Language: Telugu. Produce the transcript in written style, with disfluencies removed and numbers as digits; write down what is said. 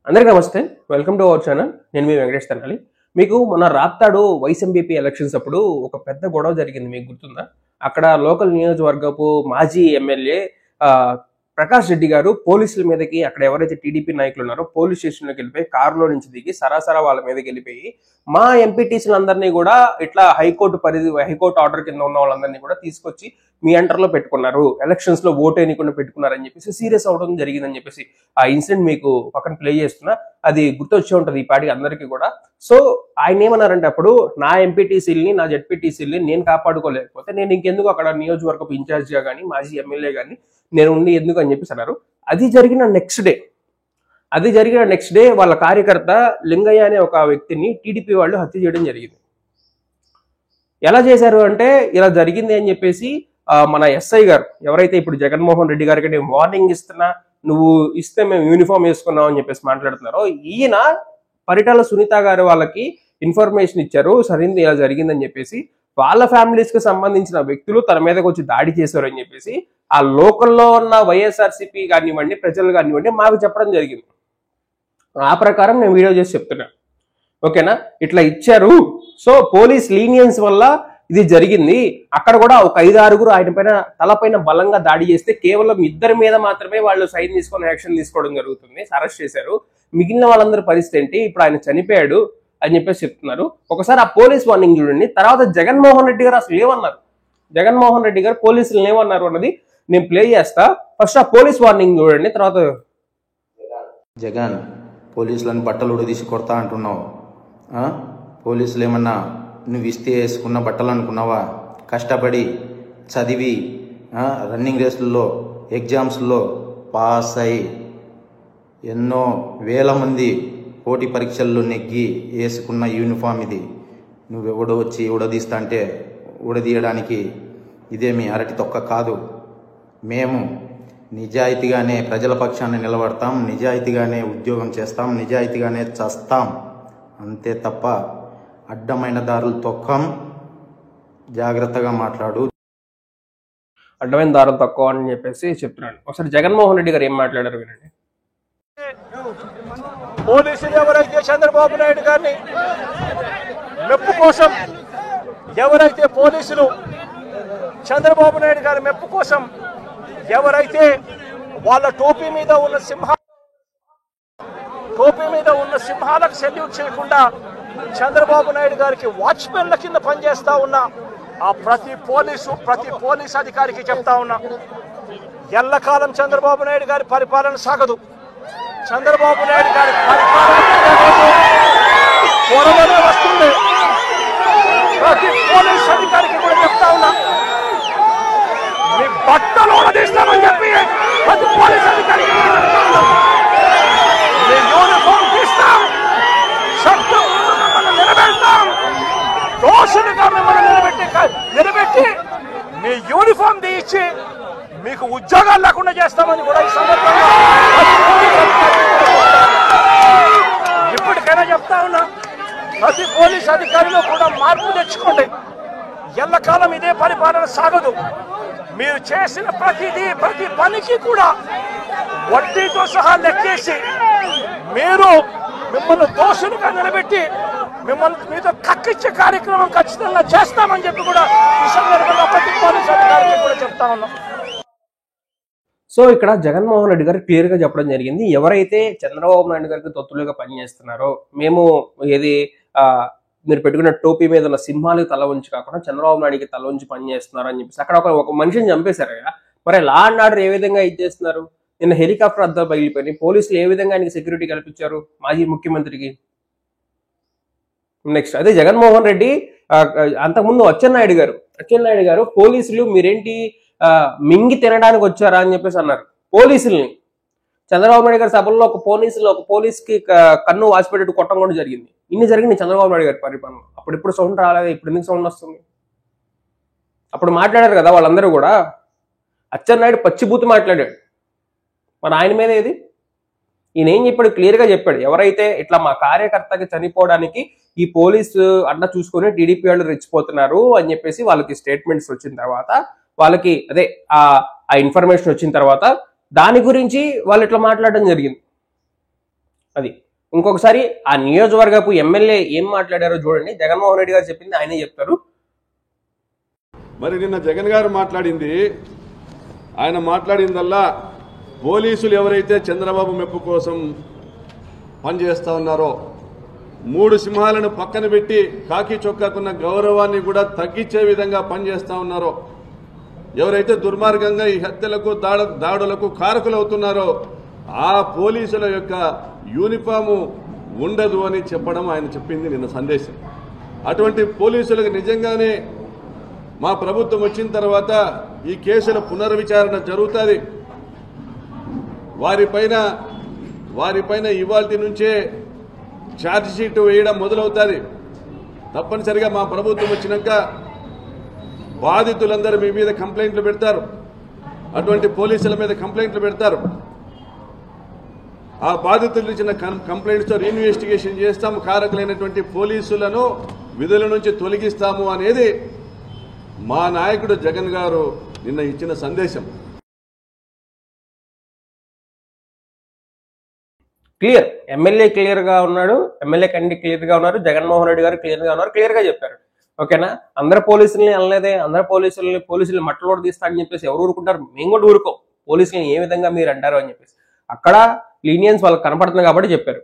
అందరికీ నమస్తే. Welcome to our channel. నేను మీ వెంకటేష్ తెనాలి. మీకు మొన్న రాప్తాడు వైస్ ఎంపీపీ ఎలక్షన్స్ అప్పుడు ఒక పెద్ద గొడవ జరిగింది, మీకు గుర్తుందా? అక్కడ లోకల్ నియోజకవర్గపు మాజీ ఎమ్మెల్యే ప్రకాష్ రెడ్డి గారు పోలీసుల మీదకి, అక్కడ ఎవరైతే టీడీపీ నాయకులు ఉన్నారో పోలీస్ స్టేషన్లోకి వెళ్ళిపోయి కారులో నుంచి దిగి సరాసరా వాళ్ళ మీదకి వెళ్ళిపోయి మా ఎంపీటీసీలందరినీ కూడా ఇట్లా హైకోర్టు ఆర్డర్ కింద ఉన్న వాళ్ళందరినీ కూడా తీసుకొచ్చి మీ అండర్లో పెట్టుకున్నారు, ఎలక్షన్స్ లో ఓటు వేయకుండా పెట్టుకున్నారని చెప్పేసి సీరియస్ అవడం జరిగిందని చెప్పేసి ఆ ఇన్సిడెంట్ మీకు పక్కన ప్లే చేస్తున్నా. అది గుర్తొచ్చే ఉంటది ఈ పాటికి అందరికీ కూడా. సో ఆయన ఏమన్నారంటే, అప్పుడు నా ఎంపీటీసీలని నా జెడ్పీటీసీలని నేను కాపాడుకోలేకపోతే నేను ఇంకెందుకు అక్కడ నియోజకవర్గపు ఇన్ఛార్జ్ గా కానీ మాజీ ఎమ్మెల్యే కానీ నేను ఉండి ఎందుకు అని చెప్పేసి అన్నారు. అది జరిగిన నెక్స్ట్ డే వాళ్ళ కార్యకర్త లింగయ్య అనే ఒక వ్యక్తిని టీడీపీ వాళ్ళు హత్య చేయడం జరిగింది. ఎలా చేశారు అంటే, ఇలా జరిగింది అని చెప్పేసి మన ఎస్ఐ గారు, ఎవరైతే ఇప్పుడు జగన్మోహన్ రెడ్డి గారికి నేను వార్నింగ్ ఇస్తున్నా, నువ్వు ఇస్తే మేము యూనిఫామ్ వేసుకున్నాం అని చెప్పేసి మాట్లాడుతున్నారో, ఈయన పరిటాల సునీత గారు వాళ్ళకి ఇన్ఫర్మేషన్ ఇచ్చారు, సరైనది ఇలా జరిగిందని చెప్పేసి. వాళ్ళ ఫ్యామిలీస్ కి సంబంధించిన వ్యక్తులు తన మీదకి వచ్చి దాడి చేశారు అని చెప్పేసి ఆ లోకల్లో ఉన్న వైఎస్ఆర్సీపీ కానివ్వండి, ప్రజలు కానివ్వండి మాకు చెప్పడం జరిగింది. ఆ ప్రకారం నేను వీడియో చేసి చెప్తున్నా, ఓకేనా? ఇట్లా ఇచ్చారు. సో పోలీస్ లీనియన్స్ వల్ల ఇది జరిగింది. అక్కడ కూడా ఒక 5-6 ఆయన పైన తలపైన బలంగా దాడి చేస్తే కేవలం 2 మీద మాత్రమే వాళ్ళు సైన్ తీసుకొని యాక్షన్ తీసుకోవడం జరుగుతుంది, అరెస్ట్ చేశారు. మిగిలిన వాళ్ళందరి పరిస్థితి ఏంటి, ఇప్పుడు ఆయన చనిపోయాడు అని చెప్పేసి చెప్తున్నారు. ఒకసారి ఆ పోలీస్ వార్నింగ్ చూడండి. తర్వాత జగన్మోహన్ రెడ్డి గారు అసలు ఏమన్నారు, జగన్మోహన్ రెడ్డి గారు పోలీసులు ఏమన్నారు అన్నది నేను ప్లే చేస్తా. ఫస్ట్ ఆ పోలీస్ వార్నింగ్ చూడండి, తర్వాత. జగన్, పోలీసులను బట్టలు ఉడదీసి కొడతా అంటున్నావు. పోలీసులు ఏమన్నా నువ్వు ఇస్తే వేసుకున్న బట్టలు అనుకున్నావా? కష్టపడి చదివి రన్నింగ్ రేసుల్లో ఎగ్జామ్స్లో పాస్ అయి ఎన్నో వేల మంది పోటీ పరీక్షల్లో నెగ్గి వేసుకున్న యూనిఫామ్ ఇది. నువ్వెవడో వచ్చి ఉడదీస్తా అంటే ఉడదీయడానికి ఇదేమి అరటి తొక్క కాదు. మేము నిజాయితీగానే ప్రజల పక్షాన్ని నిలబడతాం, నిజాయితీగానే ఉద్యోగం చేస్తాం, నిజాయితీగానే చస్తాం, అంతే తప్ప అడ్డమైన దారులు తొక్కం. జాగ్రత్తగా మాట్లాడు. అడ్డమైన దారులు తక్కువ అని చెప్పేసి చెప్తున్నాను. ఒకసారి జగన్మోహన్ రెడ్డి గారు ఏం మాట్లాడారు వినండి. పోలీసులు ఎవరైతే చంద్రబాబు నాయుడు గారిని మెప్పు కోసం, ఎవరైతే పోలీసులు చంద్రబాబు నాయుడు గారి మెప్పు కోసం ఎవరైతే వాళ్ళ టోపీ మీద ఉన్న సింహాలకు సెల్యూట్ చేయకుండా చంద్రబాబు నాయుడు గారికి వాచ్మెన్ల కింద పనిచేస్తా ఉన్న ఆ ప్రతి పోలీస్ అధికారికి చెప్తా ఉన్నా, ఎల్లకాలం చంద్రబాబు నాయుడు గారి పరిపాలన సాగదు. చంద్రబాబు నాయుడు గారి పరిపాలన త్వరలోనే వస్తుంది. ప్రతి పోలీస్ అధికారికి కూడా చెప్తా ఉన్నా, మీ బట్టలు తీస్తామని చెప్పి ప్రతి పోలీస్ అధికారికి మీ యూనిఫామ్ తీస్తాం, చట్టం మిమ్మల్ని నిలబెడతాం, దోషులుగా మిమ్మల్ని నిలబెట్టి మీ యూనిఫామ్ తీయించి మీకు ఉద్యోగాలు లేకుండా చేస్తామని కూడా ఈ సందర్భంగా ఇప్పటికైనా చెప్తా ఉన్నా, ప్రతి పోలీస్ అధికారిలో కూడా మార్పు తెచ్చుకోండి. ఎల్లకాలం ఇదే పరిపాలన సాగదు. మీరు చేసిన ప్రతి పనికి కూడా వడ్డీతో సహా లెక్కేసి మిమ్మల్ని దోషులుగా నిలబెట్టి మీతో కక్కిచ్చే కార్యక్రమం ఖచ్చితంగా చేస్తామని చెప్పి కూడా ఈ సందర్భంగా ప్రతి పోలీస్ అధికారికి కూడా చెప్తా ఉన్నాం. సో ఇక్కడ జగన్మోహన్ రెడ్డి గారు క్లియర్ గా చెప్పడం జరిగింది, ఎవరైతే చంద్రబాబు నాయుడు గారికి తొత్తులుగా పనిచేస్తున్నారో, మేము మీరు పెట్టుకున్న టోపీ మీద ఉన్న సింహాలకు తల ఉంచి కాకుండా చంద్రబాబు నాయుడికి తల ఉంచి పనిచేస్తున్నారు అని చెప్పేసి అక్కడ ఒక మనిషిని చంపేశారు కదా. మరి లా అండ్ ఆర్డర్ ఏ విధంగా ఇచ్చేస్తున్నారు? నిన్న హెలికాప్టర్ అద్దాలు పగిలిపోయి పోలీసులు ఏ విధంగా ఆయనకి సెక్యూరిటీ కల్పించారు మాజీ ముఖ్యమంత్రికి? నెక్స్ట్ అదే జగన్మోహన్ రెడ్డి అంతకుముందు అచ్చెన్నాయుడు గారు పోలీసులు మీరేంటి మింగి తినడానికి వచ్చారా అని చెప్పేసి అన్నారు పోలీసుల్ని. చంద్రబాబు నాయుడు గారి సభల్లో ఒక పోలీస్కి కన్ను వాసిపెట్టేట్టు కొట్టడం కూడా జరిగింది. ఇన్ని జరిగింది చంద్రబాబు నాయుడు గారి పరిపాలన. అప్పుడు ఎప్పుడు సౌండ్ రాలేదు, ఇప్పుడు ఎందుకు సౌండ్ వస్తుంది? అప్పుడు మాట్లాడారు కదా వాళ్ళందరూ కూడా. అచ్చెన్నాయుడు పచ్చిబూతి మాట్లాడాడు, మరి ఆయన మీద ఏది? ఈయన ఏం చెప్పాడు? క్లియర్గా చెప్పాడు, ఎవరైతే ఇట్లా మా కార్యకర్తకి చనిపోవడానికి ఈ పోలీసు అడ్డ చూసుకొని టీడీపీ వాళ్ళు రెచ్చిపోతున్నారు అని చెప్పేసి వాళ్ళకి స్టేట్మెంట్స్ వచ్చిన తర్వాత, వాళ్ళకి అదే ఆ ఇన్ఫర్మేషన్ వచ్చిన తర్వాత దాని గురించి వాళ్ళు ఇట్లా మాట్లాడడం జరిగింది. అది ఇంకొకసారి ఆ నియోజకవర్గపు ఎమ్మెల్యే ఏం మాట్లాడారో చూడండి. జగన్మోహన్ రెడ్డి గారు చెప్పింది ఆయనే చెప్తారు. మరి నిన్న జగన్ గారు మాట్లాడింది, ఆయన మాట్లాడిందల్లా పోలీసులు ఎవరైతే చంద్రబాబు మెప్పు కోసం పనిచేస్తా ఉన్నారో, 3 సింహాలను పక్కన పెట్టి కాకి చొక్కాకున్న గౌరవాన్ని కూడా తగ్గించే విధంగా పనిచేస్తా ఉన్నారో, ఎవరైతే దుర్మార్గంగా ఈ హత్యలకు దాడులకు కారకులవుతున్నారో ఆ పోలీసుల యొక్క యూనిఫాము ఉండదు అని చెప్పడం ఆయన చెప్పింది నిన్న సందేశం. అటువంటి పోలీసులకు నిజంగానే మా ప్రభుత్వం వచ్చిన తర్వాత ఈ కేసుల పునర్విచారణ జరుగుతుంది. వారిపైన ఇవాల్టి నుంచే ఛార్జ్ షీట్ వేయడం మొదలవుతుంది. తప్పనిసరిగా మా ప్రభుత్వం వచ్చినాక బాధితులందరూ మీ మీద కంప్లైంట్లు పెడతారు, అటువంటి పోలీసుల మీద కంప్లైంట్లు పెడతారు. ఆ బాధితులు ఇచ్చిన కంప్లైంట్స్తో రీఇన్వెస్టిగేషన్ చేస్తాము, కారకులైనటువంటి పోలీసులను విధుల నుంచి తొలగిస్తాము అనేది మా నాయకుడు జగన్ గారు నిన్న ఇచ్చిన సందేశం. క్లియర్, ఎమ్మెల్యే క్లియర్ గా ఉన్నాడు, ఎమ్మెల్యే క్యాండిడేట్ క్లియర్ గా ఉన్నారు, జగన్మోహన్ రెడ్డి గారు క్లియర్ గా ఉన్నారు, క్లియర్ గా చెప్పారు. ఓకేనా? అందరు పోలీసుల్ని అనలేదే, అందరు పోలీసులు మట్టలు కూడా తీస్తా అని చెప్పేసి ఎవరు ఊరుకుంటారు? మేము కూడా ఊరుకోం. పోలీసుల్ని ఏ విధంగా మీరు అంటారు అని చెప్పేసి అక్కడ లీనియన్స్ వాళ్ళకి కనపడుతుంది కాబట్టి చెప్పారు.